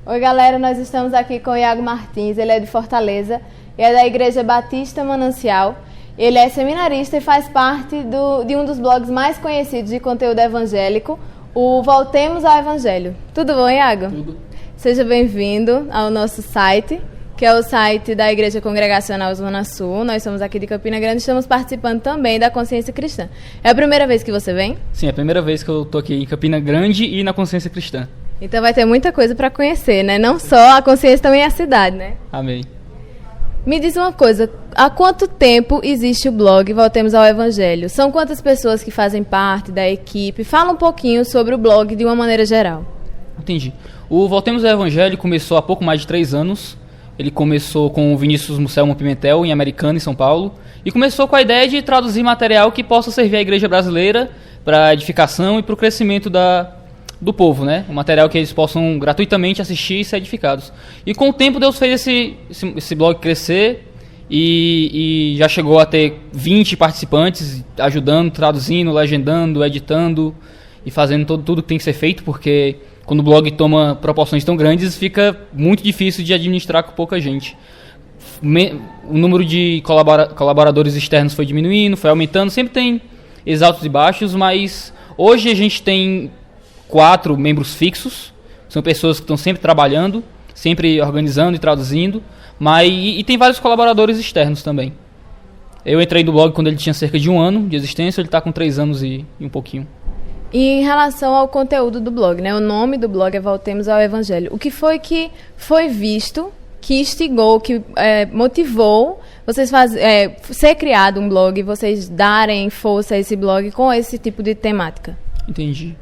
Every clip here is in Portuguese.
Oi galera, nós estamos aqui com o Iago Martins, ele é de Fortaleza e é da Igreja Batista Manancial. Ele é seminarista e faz parte de um dos blogs mais conhecidos de conteúdo evangélico, o Voltemos ao Evangelho. Tudo bom, Iago? Tudo. Seja bem-vindo ao nosso site, que é o site da Igreja Congregacional Zona Sul. Nós somos aqui de Campina Grande e estamos participando também da Consciência Cristã. É a primeira vez que você vem? Sim, é a primeira vez que eu tô aqui em Campina Grande e na Consciência Cristã. Então vai ter muita coisa para conhecer, né? Não só a Consciência, também a cidade, né? Amém. Me diz uma coisa, há quanto tempo existe o blog Voltemos ao Evangelho? São quantas pessoas que fazem parte da equipe? Fala um pouquinho sobre o blog de uma maneira geral. Entendi. O Voltemos ao Evangelho começou há pouco mais de 3 anos. Ele começou com o Vinícius Musselman Pimentel, em Americana, em São Paulo. E começou com a ideia de traduzir material que possa servir à igreja brasileira para a edificação e para o crescimento do povo, né? Um material que eles possam gratuitamente assistir e ser edificados. E com o tempo Deus fez esse blog crescer e já chegou a ter 20 participantes ajudando, traduzindo, legendando, editando e fazendo tudo que tem que ser feito, porque quando o blog toma proporções tão grandes fica muito difícil de administrar com pouca gente. O número de colaboradores externos foi diminuindo, foi aumentando, sempre tem esses altos e baixos, mas hoje a gente tem 4 membros fixos, são pessoas que estão sempre trabalhando, sempre organizando e traduzindo, e tem vários colaboradores externos também. Eu entrei no blog quando ele tinha cerca de 1 ano de existência, ele está com 3 anos e um pouquinho. E em relação ao conteúdo do blog, né? O nome do blog é Voltemos ao Evangelho. O que foi que foi visto, que instigou, que motivou vocês ser criado um blog, vocês darem força a esse blog com esse tipo de temática? Entendi.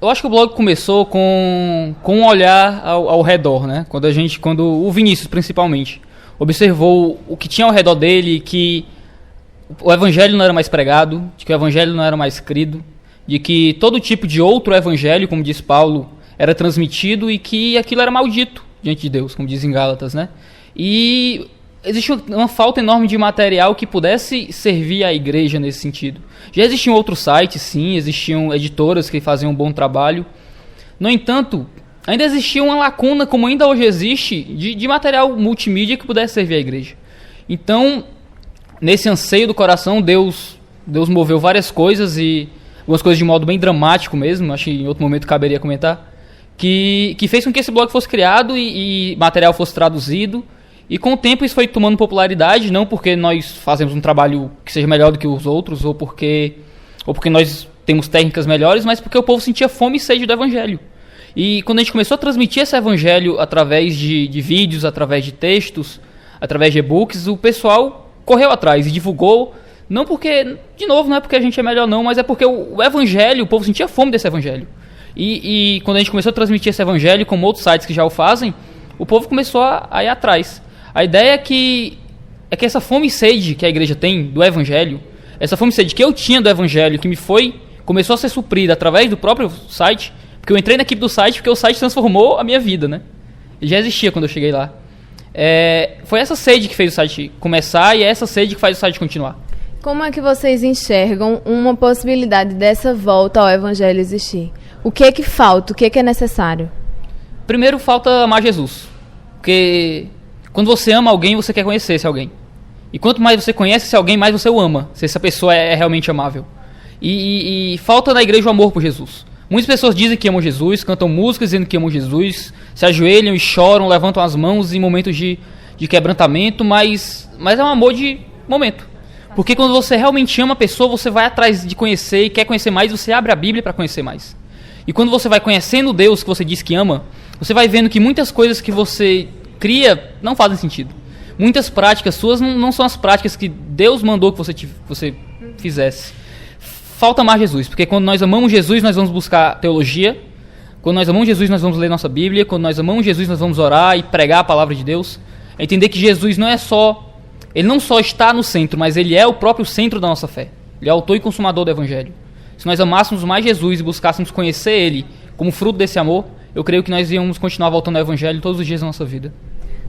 Eu acho que o blog começou com um olhar ao redor, né? Quando o Vinícius, principalmente, observou o que tinha ao redor dele, que o evangelho não era mais pregado, de que o evangelho não era mais crido, de que todo tipo de outro evangelho, como diz Paulo, era transmitido e que aquilo era maldito diante de Deus, como diz em Gálatas, né? E existe uma falta enorme de material que pudesse servir à igreja nesse sentido. Já existiam outros sites, sim, existiam editoras que faziam um bom trabalho. No entanto, ainda existia uma lacuna, como ainda hoje existe, de material multimídia que pudesse servir à igreja. Então, nesse anseio do coração, Deus moveu várias coisas, e algumas coisas de modo bem dramático mesmo, acho que em outro momento caberia comentar, que fez com que esse blog fosse criado e material fosse traduzido. E com o tempo isso foi tomando popularidade, não porque nós fazemos um trabalho que seja melhor do que os outros, ou porque nós temos técnicas melhores, mas porque o povo sentia fome e sede do evangelho. E quando a gente começou a transmitir esse evangelho através de vídeos, através de textos, através de e-books, o pessoal correu atrás e divulgou, não porque, de novo, não é porque a gente é melhor não, mas é porque o evangelho, o povo sentia fome desse evangelho. E quando a gente começou a transmitir esse evangelho, como outros sites que já o fazem, o povo começou a ir atrás. A ideia é que essa fome e sede que a igreja tem do evangelho, essa fome e sede que eu tinha do evangelho, que começou a ser suprida através do próprio site, porque eu entrei na equipe do site porque o site transformou a minha vida, né? Ele já existia quando eu cheguei lá. Foi essa sede que fez o site começar e é essa sede que faz o site continuar. Como é que vocês enxergam uma possibilidade dessa volta ao evangelho existir? O que é que falta? O que é necessário? Primeiro, falta amar Jesus. Porque quando você ama alguém, você quer conhecer esse alguém. E quanto mais você conhece esse alguém, mais você o ama, se essa pessoa é realmente amável. E falta na igreja o amor por Jesus. Muitas pessoas dizem que amam Jesus, cantam músicas dizendo que amam Jesus, se ajoelham e choram, levantam as mãos em momentos de quebrantamento, mas é um amor de momento. Porque quando você realmente ama a pessoa, você vai atrás de conhecer e quer conhecer mais, você abre a Bíblia para conhecer mais. E quando você vai conhecendo Deus que você diz que ama, você vai vendo que muitas coisas que você cria não fazem sentido. Muitas práticas suas não são as práticas que Deus mandou que você fizesse. Falta amar Jesus, porque quando nós amamos Jesus, nós vamos buscar teologia. Quando nós amamos Jesus, nós vamos ler nossa Bíblia. Quando nós amamos Jesus, nós vamos orar e pregar a palavra de Deus. É entender que Jesus ele não só está no centro, mas ele é o próprio centro da nossa fé. Ele é o autor e consumador do evangelho. Se nós amássemos mais Jesus e buscássemos conhecer ele como fruto desse amor, eu creio que nós íamos continuar voltando ao evangelho todos os dias da nossa vida.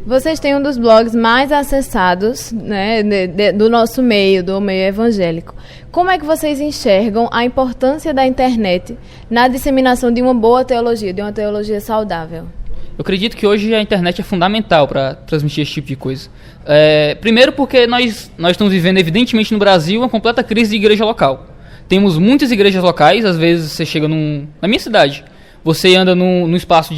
Vocês têm um dos blogs mais acessados, né, do nosso meio, do meio evangélico. Como é que vocês enxergam a importância da internet na disseminação de uma boa teologia, de uma teologia saudável? Eu acredito que hoje a internet é fundamental para transmitir esse tipo de coisa. Primeiro porque nós estamos vivendo, evidentemente, no Brasil, uma completa crise de igreja local. Temos muitas igrejas locais, às vezes você chega na minha cidade, você anda num espaço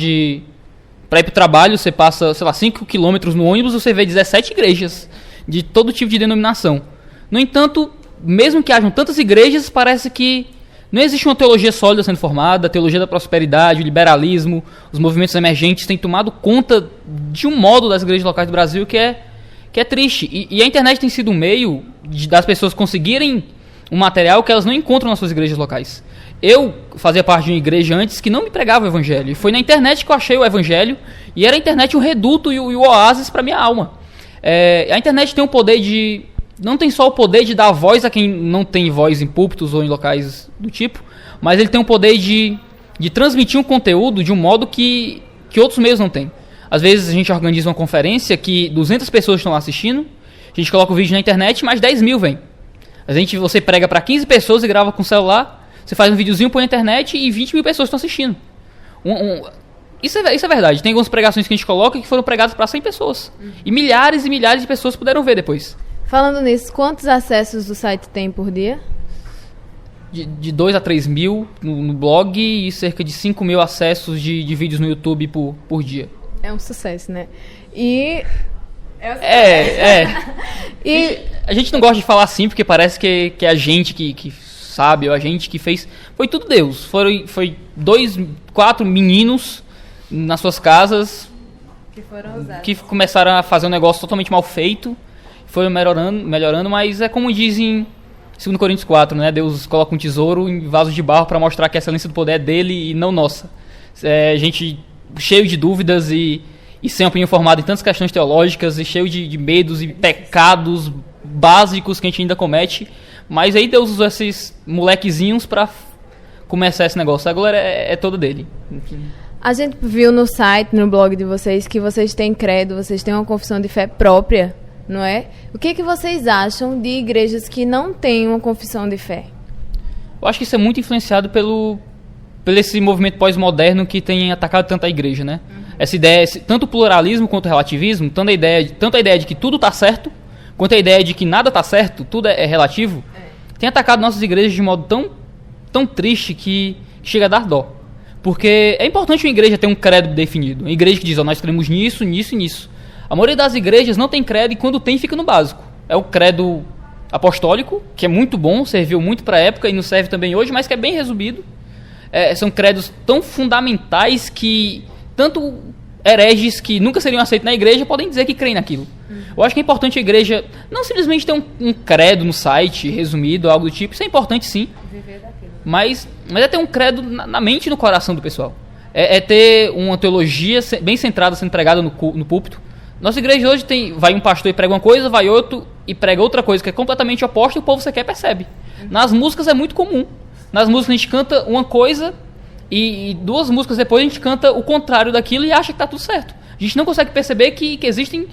para ir para o trabalho, você passa, sei lá, 5 quilômetros no ônibus, você vê 17 igrejas de todo tipo de denominação. No entanto, mesmo que hajam tantas igrejas, parece que não existe uma teologia sólida sendo formada, a teologia da prosperidade, o liberalismo, os movimentos emergentes têm tomado conta de um modo das igrejas locais do Brasil que é triste. E a internet tem sido um meio das pessoas conseguirem um material que elas não encontram nas suas igrejas locais. Eu fazia parte de uma igreja antes que não me pregava o evangelho. E foi na internet que eu achei o evangelho, e era a internet o reduto e o oásis para minha alma. A internet tem o poder de... Não tem só o poder de dar voz a quem não tem voz em púlpitos ou em locais do tipo, mas ele tem o poder de transmitir um conteúdo de um modo que outros meios não têm. Às vezes a gente organiza uma conferência que 200 pessoas estão lá assistindo, a gente coloca o vídeo na internet, mas 10 mil vêm. Você prega para 15 pessoas e grava com o celular, você faz um videozinho, põe na internet e 20 mil pessoas estão assistindo. Isso é verdade. Tem algumas pregações que a gente coloca que foram pregadas para 100 pessoas. E milhares de pessoas puderam ver depois. Falando nisso, quantos acessos do site tem por dia? De 2 a 3 mil no blog e cerca de 5 mil acessos de vídeos no YouTube por dia. É um sucesso, né? E a gente não gosta de falar assim, porque parece que é a gente que sabe, ou a gente que fez. Foi tudo Deus. Foi 4 meninos nas suas casas que começaram a fazer um negócio totalmente mal feito. Foi melhorando, mas é como dizem 2 Coríntios 4, né? Deus coloca um tesouro em vasos de barro para mostrar que a excelência do poder é dele e não nossa. Gente cheio de dúvidas e sem opinião formada em tantas questões teológicas e cheio de medos e pecados básicos que a gente ainda comete. Mas aí Deus usou esses molequezinhos para começar esse negócio. A glória é toda dele. A gente viu no site, no blog de vocês, que vocês têm credo, vocês têm uma confissão de fé própria, não é? O que vocês acham de igrejas que não têm uma confissão de fé? Eu acho que isso é muito influenciado pelo esse movimento pós-moderno que tem atacado tanto a igreja, né? Essa ideia, tanto o pluralismo quanto o relativismo, tanto a ideia de que tudo está certo, quanto a ideia de que nada está certo, tudo é relativo, tem atacado nossas igrejas de modo tão triste que chega a dar dó. Porque é importante uma igreja ter um credo definido. Uma igreja que diz, nós cremos nisso, nisso e nisso. A maioria das igrejas não tem credo e quando tem fica no básico. É o credo apostólico, que é muito bom, serviu muito para a época e nos serve também hoje, mas que é bem resumido. São credos tão fundamentais que tanto hereges que nunca seriam aceitos na igreja podem dizer que creem naquilo. Eu acho que é importante a igreja não simplesmente ter um credo no site resumido, algo do tipo. Isso é importante sim, mas é ter um credo na mente e no coração do pessoal. É ter uma teologia bem centrada sendo pregada no púlpito. Nossa igreja hoje vai um pastor e prega uma coisa, vai outro e prega outra coisa que é completamente oposta e o povo sequer percebe. Nas músicas é muito comum. Nas músicas a gente canta uma coisa e 2 músicas depois a gente canta o contrário daquilo e acha que está tudo certo. A gente não consegue perceber que existem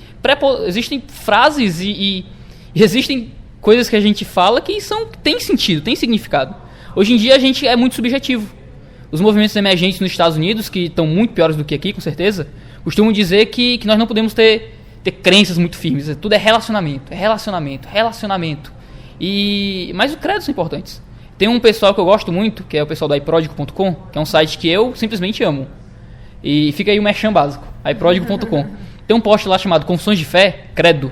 frases e existem coisas que a gente fala que têm sentido, têm significado. Hoje em dia a gente é muito subjetivo. Os movimentos emergentes nos Estados Unidos, que estão muito piores do que aqui, com certeza, costumam dizer que nós não podemos ter crenças muito firmes. Tudo é relacionamento. Mas os credos são importantes. Tem um pessoal que eu gosto muito, que é o pessoal da iprodigo.com, que é um site que eu simplesmente amo. E fica aí o merchan básico, iprodigo.com. Tem um post lá chamado Confissões de Fé, Credo,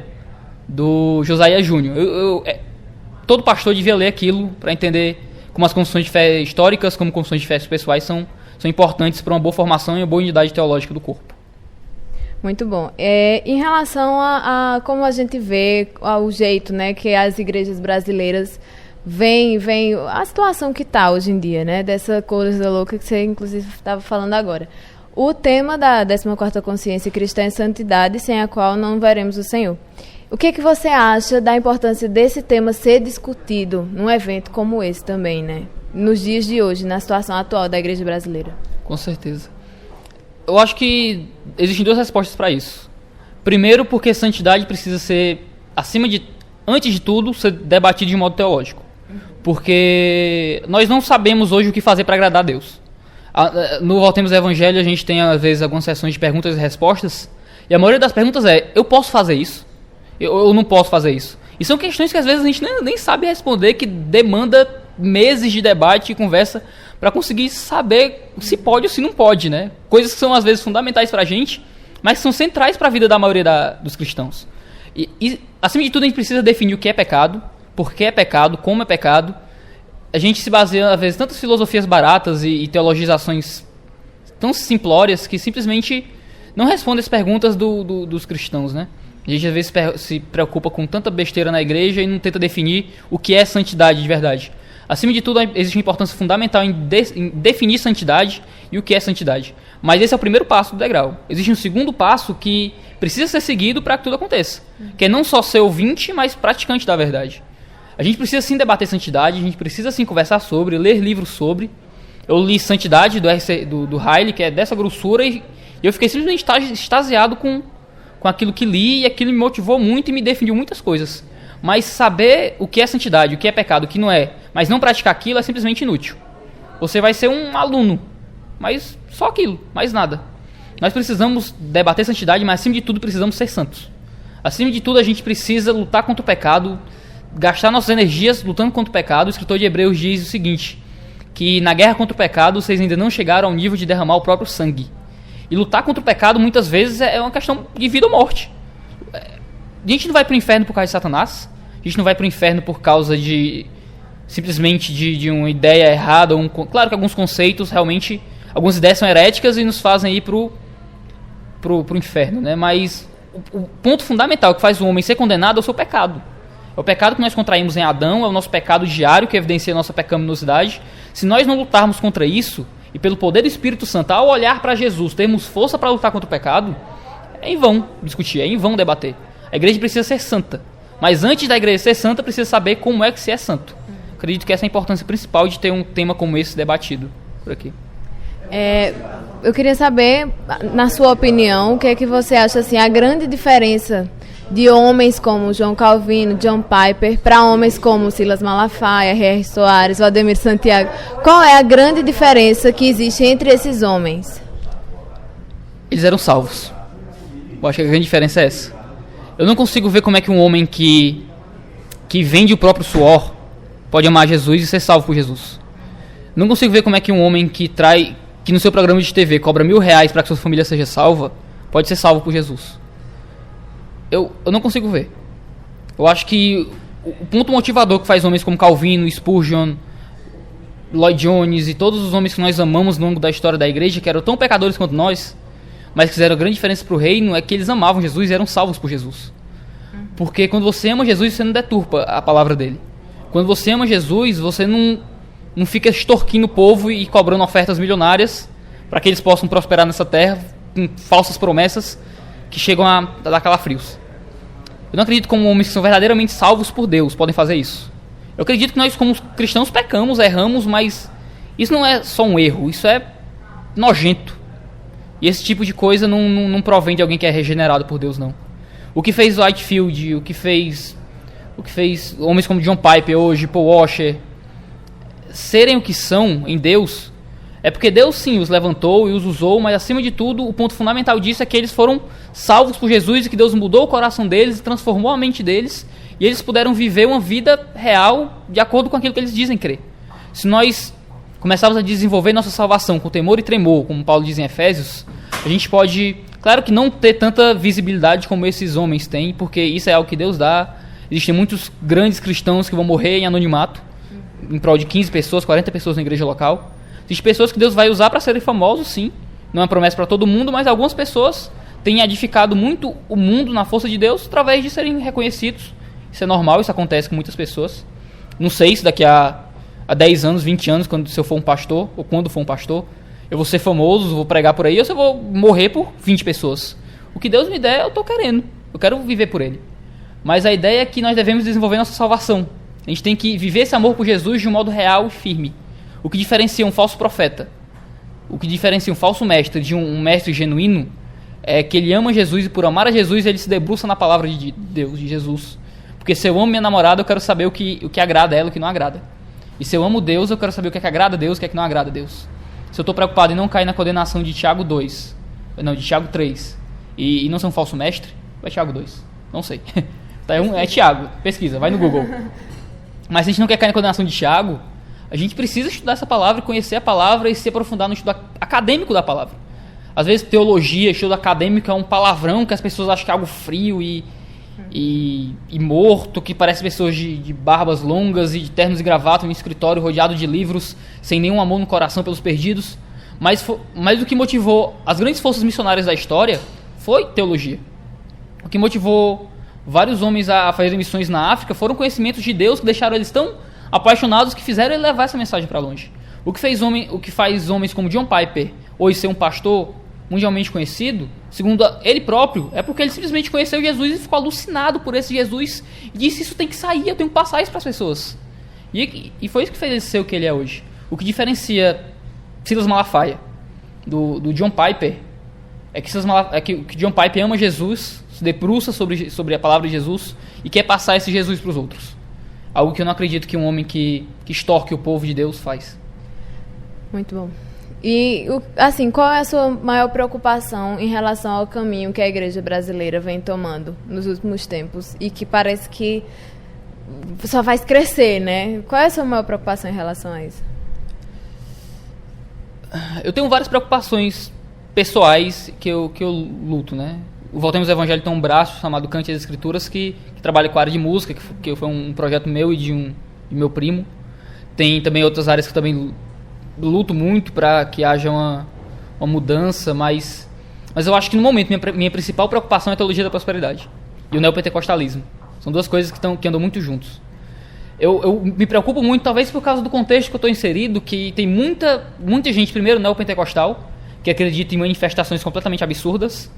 do Josias Júnior. Todo pastor devia ler aquilo para entender como as confissões de fé históricas, como confissões de fé pessoais são importantes para uma boa formação e uma boa unidade teológica do corpo. Muito bom. Em relação a como a gente vê o jeito, né, que as igrejas brasileiras vem a situação que está hoje em dia, né, dessa coisa louca que você inclusive estava falando agora. O tema da 14ª Consciência Cristã é Santidade, sem a qual não veremos o Senhor. O que você acha da importância desse tema ser discutido num evento como esse também, né? Nos dias de hoje, na situação atual da igreja brasileira? Com certeza. Eu acho que existem 2 respostas para isso. Primeiro, porque santidade precisa ser, antes de tudo, ser debatido de modo teológico. Porque nós não sabemos hoje o que fazer para agradar a Deus. No Voltemos ao Evangelho a gente tem às vezes algumas sessões de perguntas e respostas, e a maioria das perguntas é: eu posso fazer isso? Eu não posso fazer isso? E são questões que às vezes a gente nem sabe responder, que demanda meses de debate e conversa para conseguir saber se pode ou se não pode, né? Coisas que são às vezes fundamentais para a gente, mas que são centrais para a vida da maioria dos cristãos. E acima de tudo a gente precisa definir o que é pecado, por que é pecado, como é pecado. A gente se baseia às vezes em tantas filosofias baratas e teologizações tão simplórias que simplesmente não respondem as perguntas dos cristãos, né? A gente às vezes se preocupa com tanta besteira na igreja e não tenta definir o que é santidade de verdade. Acima de tudo, existe uma importância fundamental em definir santidade e o que é santidade. Mas esse é o primeiro passo do degrau. Existe um segundo passo que precisa ser seguido para que tudo aconteça. Que é não só ser ouvinte, mas praticante da verdade. A gente precisa sim debater santidade, a gente precisa sim conversar sobre, ler livros sobre. Eu li Santidade do Riley, que é dessa grossura, e eu fiquei simplesmente extasiado com aquilo que li, e aquilo me motivou muito e me definiu muitas coisas. Mas saber o que é santidade, o que é pecado, o que não é, mas não praticar aquilo é simplesmente inútil. Você vai ser um aluno, mas só aquilo, mais nada. Nós precisamos debater santidade, mas acima de tudo precisamos ser santos. Acima de tudo a gente precisa lutar contra o pecado, gastar nossas energias lutando contra o pecado. O escritor de Hebreus diz o seguinte, que na guerra contra o pecado vocês ainda não chegaram ao nível de derramar o próprio sangue. E lutar contra o pecado muitas vezes é uma questão de vida ou morte. A gente não vai para o inferno por causa de Satanás. A gente não vai para o inferno por causa de simplesmente de uma ideia errada. Claro que alguns conceitos realmente, algumas ideias são heréticas e nos fazem ir pro inferno, né? Mas o ponto fundamental que faz o homem ser condenado é o seu pecado. É o pecado que nós contraímos em Adão, é o nosso pecado diário que evidencia a nossa pecaminosidade. Se nós não lutarmos contra isso, e pelo poder do Espírito Santo, ao olhar para Jesus, termos força para lutar contra o pecado, é em vão discutir, é em vão debater. A igreja precisa ser santa. Mas antes da igreja ser santa, precisa saber como é que se é santo. Acredito que essa é a importância principal de ter um tema como esse debatido por aqui. Eu queria saber, na sua opinião, o que é que você acha assim, a grande diferença de homens como João Calvino, John Piper, para homens como Silas Malafaia, R.R. Soares, Valdemir Santiago. Qual é a grande diferença que existe entre esses homens? Eles eram salvos. Eu acho que a grande diferença é essa. Eu não consigo ver como é que um homem que vende o próprio suor pode amar Jesus e ser salvo por Jesus. Não consigo ver como é que um homem que no seu programa de TV cobra R$1.000 para que sua família seja salva, pode ser salvo por Jesus. Eu não consigo ver. Eu acho que o ponto motivador que faz homens como Calvino, Spurgeon, Lloyd Jones e todos os homens que nós amamos no longo da história da igreja, que eram tão pecadores quanto nós, mas que fizeram grande diferença para o reino, é que eles amavam Jesus e eram salvos por Jesus. Porque quando você ama Jesus, você não deturpa a palavra dele. Quando você ama Jesus, você não fica extorquindo o povo e cobrando ofertas milionárias para que eles possam prosperar nessa terra com falsas promessas que chegam a dar calafrios. Eu não acredito como homens que são verdadeiramente salvos por Deus podem fazer isso. Eu acredito que nós como cristãos pecamos, erramos, mas isso não é só um erro, isso é nojento. E esse tipo de coisa não provém de alguém que é regenerado por Deus, não. O que fez Whitefield, o que fez homens como John Piper hoje, Paul Washer, serem o que são em Deus, é porque Deus sim os levantou e os usou, mas acima de tudo, o ponto fundamental disso é que eles foram salvos por Jesus e que Deus mudou o coração deles, transformou a mente deles, e eles puderam viver uma vida real de acordo com aquilo que eles dizem crer. Se nós começarmos a desenvolver nossa salvação com temor e tremor, como Paulo diz em Efésios, a gente pode, claro que não ter tanta visibilidade como esses homens têm, porque isso é algo que Deus dá. Existem muitos grandes cristãos que vão morrer em anonimato, em prol de 15 pessoas, 40 pessoas na igreja local. Existem pessoas que Deus vai usar para serem famosos, sim. Não é promessa para todo mundo, mas algumas pessoas têm edificado muito o mundo na força de Deus através de serem reconhecidos. Isso é normal, isso acontece com muitas pessoas. Não sei se daqui a 10 anos, 20 anos, se eu for um pastor, ou quando for um pastor, eu vou ser famoso, vou pregar por aí, ou se eu vou morrer por 20 pessoas. O que Deus me der, eu estou querendo. Eu quero viver por Ele. Mas a ideia é que nós devemos desenvolver nossa salvação. A gente tem que viver esse amor por Jesus de um modo real e firme. O que diferencia um falso profeta, o que diferencia um falso mestre de um mestre genuíno, é que ele ama Jesus e por amar a Jesus ele se debruça na palavra de Deus, de Jesus. Porque se eu amo minha namorada, eu quero saber o que agrada a ela e o que não agrada. E se eu amo Deus, eu quero saber o que agrada a Deus e o que não agrada a Deus. se eu estou preocupado em não cair na condenação de Tiago 2, não, de Tiago 3, e não ser um falso mestre, vai Tiago 2, não sei. Tá, é Tiago, pesquisa, vai no Google. Mas se a gente não quer cair na condenação de Tiago, a gente precisa estudar essa palavra, conhecer a palavra e se aprofundar no estudo acadêmico da palavra. Às vezes teologia, estudo acadêmico é um palavrão que as pessoas acham que é algo frio e morto, que parece pessoas de barbas longas e de ternos e gravata no escritório rodeado de livros, sem nenhum amor no coração pelos perdidos. Mas o que motivou as grandes forças missionárias da história foi teologia. O que motivou vários homens a fazerem missões na África foram conhecimentos de Deus que deixaram eles tão apaixonados que fizeram ele levar essa mensagem para longe. O que faz homens como John Piper hoje ser um pastor mundialmente conhecido, segundo ele próprio, é porque ele simplesmente conheceu Jesus e ficou alucinado por esse Jesus e disse: isso tem que sair, eu tenho que passar isso para as pessoas. E foi isso que fez ele ser o que ele é hoje. O que diferencia Silas Malafaia do John Piper é que John Piper ama Jesus, se debruça sobre a palavra de Jesus e quer passar esse Jesus para os outros. Algo que eu não acredito que um homem que extorque o povo de Deus faz. Muito bom. E, assim, qual é a sua maior preocupação em relação ao caminho que a igreja brasileira vem tomando nos últimos tempos e que parece que só faz crescer, né? Qual é a sua maior preocupação em relação a isso? Eu tenho várias preocupações pessoais que eu luto, né? O Voltemos ao Evangelho tem um braço chamado Cante as Escrituras que trabalha com a área de música, que foi um projeto meu e de meu primo. Tem também outras áreas que eu também luto muito para que haja uma mudança, mas eu acho que no momento minha principal preocupação é a teologia da prosperidade e o neopentecostalismo. São duas coisas que andam muito juntos. Eu me preocupo muito, talvez por causa do contexto que eu estou inserido, que tem muita gente, primeiro, neopentecostal, que acredita em manifestações completamente absurdas.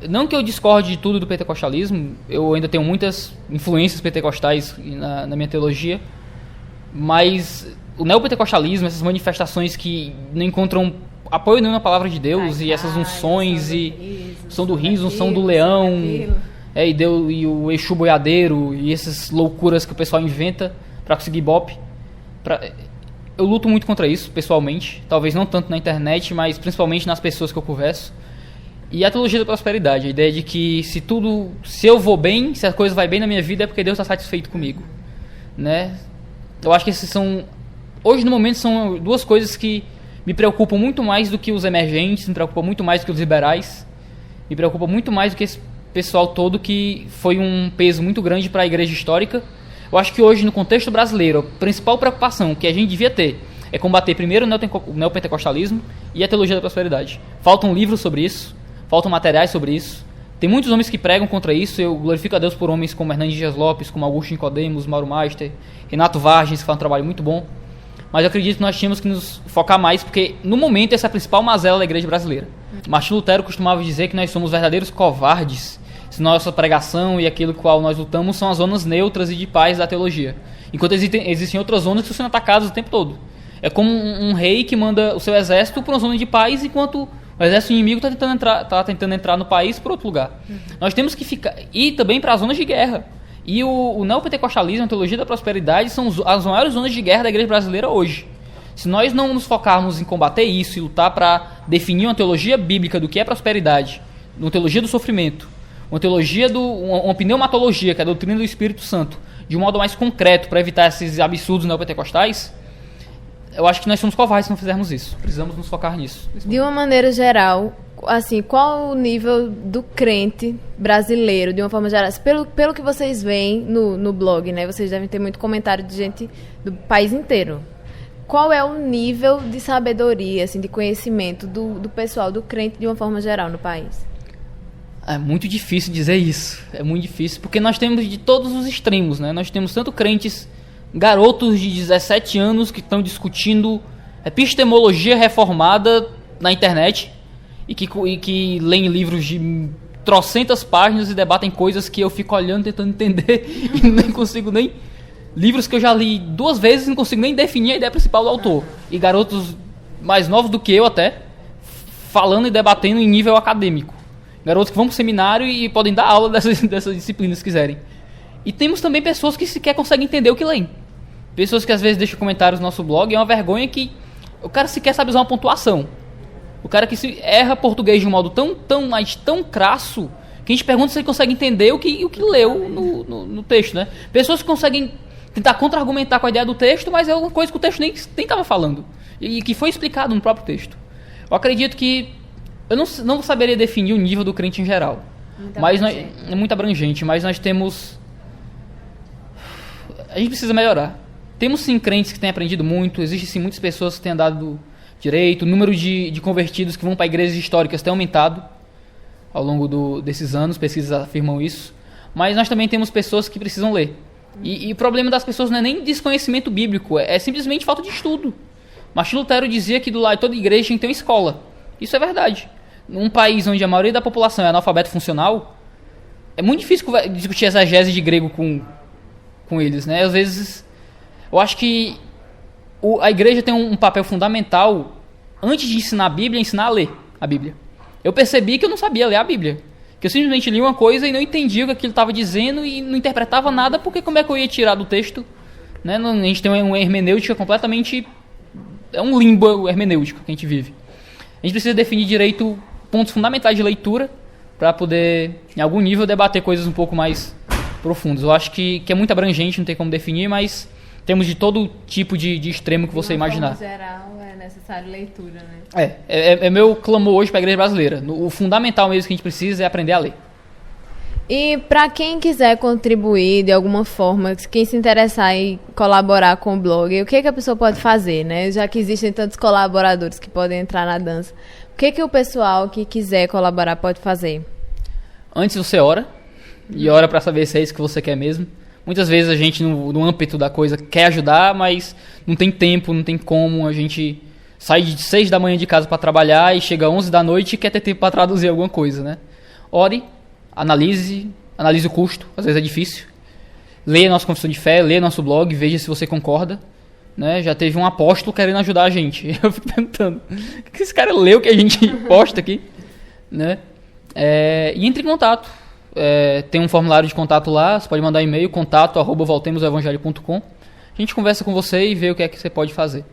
Não que eu discorde de tudo do pentecostalismo, eu ainda tenho muitas influências pentecostais na minha teologia, mas o neopentecostalismo, essas manifestações que não encontram apoio nenhum na palavra de Deus, e essas unções, e unção do riso, unção do leão, e o Exu boiadeiro, e essas loucuras que o pessoal inventa para conseguir ibope. Eu luto muito contra isso, pessoalmente, talvez não tanto na internet, mas principalmente nas pessoas que eu converso. E a teologia da prosperidade, a ideia de que se eu vou bem, se a coisa vai bem na minha vida, é porque Deus está satisfeito comigo, né? Eu acho que hoje no momento são duas coisas que me preocupam muito mais do que os emergentes, me preocupam muito mais do que os liberais, me preocupa muito mais do que esse pessoal todo que foi um peso muito grande para a igreja histórica. Eu acho que hoje, no contexto brasileiro, a principal preocupação que a gente devia ter é combater primeiro o neopentecostalismo e a teologia da prosperidade. Faltam livros sobre isso, faltam materiais sobre isso. Tem muitos homens que pregam contra isso. Eu glorifico a Deus por homens como Hernandes Dias Lopes, como Augusto Nicodemos, Mauro Meister, Renato Vargas, que faz um trabalho muito bom. Mas eu acredito que nós tínhamos que nos focar mais, porque no momento essa é a principal mazela da igreja brasileira. Martim Lutero costumava dizer que nós somos verdadeiros covardes se nossa pregação e aquilo com o qual nós lutamos são as zonas neutras e de paz da teologia. Enquanto existem outras zonas que estão sendo atacadas o tempo todo. É como um rei que manda o seu exército para uma zona de paz, enquanto o exército inimigo está tentando entrar no país por outro lugar. Nós temos que ficar... E também para as zonas de guerra. E o neopentecostalismo, a teologia da prosperidade, são as maiores zonas de guerra da igreja brasileira hoje. Se nós não nos focarmos em combater isso e lutar para definir uma teologia bíblica do que é prosperidade, uma teologia do sofrimento, uma pneumatologia, que é a doutrina do Espírito Santo, de um modo mais concreto para evitar esses absurdos neopentecostais, eu acho que nós somos covardes se não fizermos isso. Precisamos nos focar nisso. De uma maneira geral, assim, qual o nível do crente brasileiro, de uma forma geral? Pelo que vocês veem no blog, né? Vocês devem ter muito comentário de gente do país inteiro. Qual é o nível de sabedoria, assim, de conhecimento do pessoal, do crente, de uma forma geral, no país? É muito difícil dizer isso. É muito difícil, porque nós temos de todos os extremos, né? Nós temos tanto crentes, garotos de 17 anos que estão discutindo epistemologia reformada na internet e que leem livros de trocentas páginas e debatem coisas que eu fico olhando, tentando entender e nem consigo nem... Livros que eu já li 2 vezes e não consigo nem definir a ideia principal do autor. E garotos mais novos do que eu até, falando e debatendo em nível acadêmico. Garotos que vão para o seminário e podem dar aula dessas disciplinas se quiserem. E temos também pessoas que sequer conseguem entender o que leem. Pessoas que às vezes deixam comentários no nosso blog. É uma vergonha que O cara sequer sabe usar uma pontuação. O cara que erra português de um modo tão crasso, que a gente pergunta se ele consegue entender o que leu no texto, né? Pessoas que conseguem tentar contra-argumentar com a ideia do texto, mas é uma coisa que o texto nem estava falando. E que foi explicado no próprio texto. Eu acredito que... Eu não saberia definir o nível do crente em geral. É muito abrangente, mas nós temos... A gente precisa melhorar. Temos sim crentes que têm aprendido muito, existem sim muitas pessoas que têm andado direito, o número de convertidos que vão para igrejas históricas tem aumentado ao longo desses anos, pesquisas afirmam isso, mas nós também temos pessoas que precisam ler. E o problema das pessoas não é nem desconhecimento bíblico, é simplesmente falta de estudo. Martim Lutero dizia que do lado de toda igreja tem que ter uma escola. Isso é verdade. Num país onde a maioria da população é analfabeto funcional, é muito difícil discutir exegese de grego com eles, né? Às vezes, eu acho que a igreja tem um papel fundamental, antes de ensinar a Bíblia, ensinar a ler a Bíblia. Eu percebi que eu não sabia ler a Bíblia. Que eu simplesmente li uma coisa e não entendia o que aquilo estava dizendo e não interpretava nada, porque como é que eu ia tirar do texto? Né? A gente tem uma hermenêutica completamente... É um limbo hermenêutico que a gente vive. A gente precisa definir direito pontos fundamentais de leitura para poder, em algum nível, debater coisas um pouco mais profundas. Eu acho que é muito abrangente, não tem como definir, mas temos de todo tipo de extremo que você imaginar. De geral, é necessário leitura, né? É meu clamor hoje para a igreja brasileira. O fundamental mesmo que a gente precisa é aprender a ler. E para quem quiser contribuir de alguma forma, quem se interessar em colaborar com o blog, o que a pessoa pode fazer, né? Já que existem tantos colaboradores que podem entrar na dança, o que o pessoal que quiser colaborar pode fazer? Antes você ora, e ora para saber se é isso que você quer mesmo. Muitas vezes a gente, no âmbito da coisa, quer ajudar, mas não tem tempo, não tem como. A gente sai de 6 da manhã de casa para trabalhar e chega 11 da noite e quer ter tempo para traduzir alguma coisa, né? Ore, analise o custo, às vezes é difícil. Leia nossa confissão de fé, leia nosso blog, veja se você concorda. Né? Já teve um apóstolo querendo ajudar a gente. Eu fico perguntando, o que esse cara leu que a gente posta aqui? Né? E entre em contato. Tem um formulário de contato lá, você pode mandar e-mail, contato@voltemosevangelho.com. A gente conversa com você e vê o que é que você pode fazer.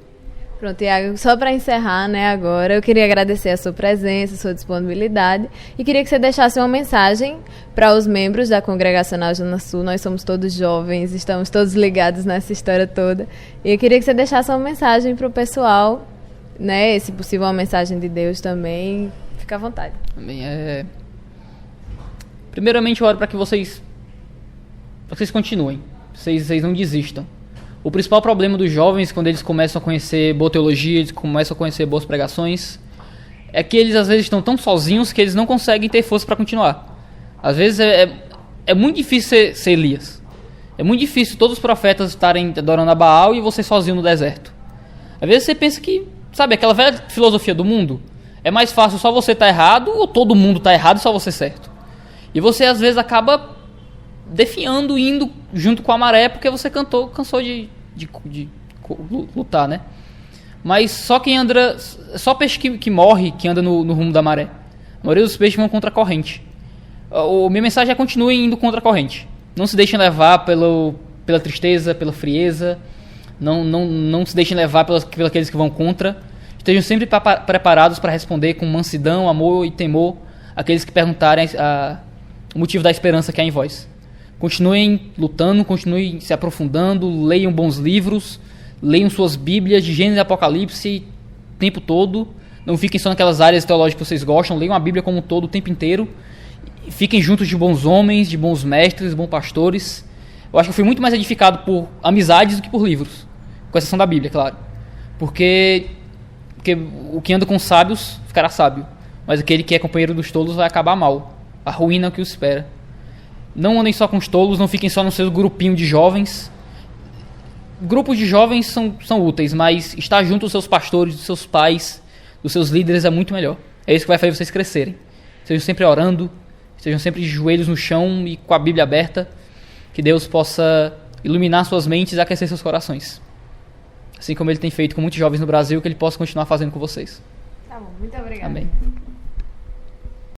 Pronto, Iago, só para encerrar, né, agora, eu queria agradecer a sua presença, a sua disponibilidade e queria que você deixasse uma mensagem para os membros da Congregacional Zona Sul. Nós somos todos jovens, estamos todos ligados nessa história toda. E eu queria que você deixasse uma mensagem para o pessoal, né, se possível uma mensagem de Deus também. Fica à vontade. Primeiramente, eu oro para que vocês continuem, vocês não desistam. O principal problema dos jovens, quando eles começam a conhecer boa teologia, eles começam a conhecer boas pregações, é que eles às vezes estão tão sozinhos que eles não conseguem ter força para continuar. Às vezes é muito difícil ser Elias. É muito difícil todos os profetas estarem adorando a Baal e você sozinho no deserto. Às vezes você pensa que, sabe, aquela velha filosofia do mundo, é mais fácil só você estar errado ou todo mundo está errado e só você certo. E você às vezes acaba defiando, indo junto com a maré, porque você cansou de lutar, né? Mas só quem anda, só peixe que morre, que anda no rumo da maré. A maioria dos peixes vão contra a corrente. Minha mensagem é: continuem indo contra a corrente. Não se deixem levar pela tristeza, pela frieza. Não se deixem levar pelos aqueles que vão contra. Estejam sempre preparados para responder com mansidão, amor e temor aqueles que perguntarem o motivo da esperança que há em vós. Continuem lutando, continuem se aprofundando, leiam bons livros, leiam suas bíblias de Gênesis e Apocalipse o tempo todo. Não fiquem só naquelas áreas teológicas que vocês gostam, leiam a Bíblia como um todo o tempo inteiro. Fiquem juntos de bons homens, de bons mestres, bons pastores. Eu acho que eu fui muito mais edificado por amizades do que por livros, com exceção da Bíblia, claro. Porque o que anda com sábios ficará sábio, mas aquele que é companheiro dos tolos vai acabar mal. A ruína é o que os espera. Não andem só com os tolos, não fiquem só no seu grupinho de jovens. Grupos de jovens são úteis, mas estar junto aos seus pastores, dos seus pais, dos seus líderes é muito melhor. É isso que vai fazer vocês crescerem. Estejam sempre orando, estejam sempre de joelhos no chão e com a Bíblia aberta, que Deus possa iluminar suas mentes e aquecer seus corações. Assim como Ele tem feito com muitos jovens no Brasil, que Ele possa continuar fazendo com vocês. Tá bom, muito obrigada. Amém.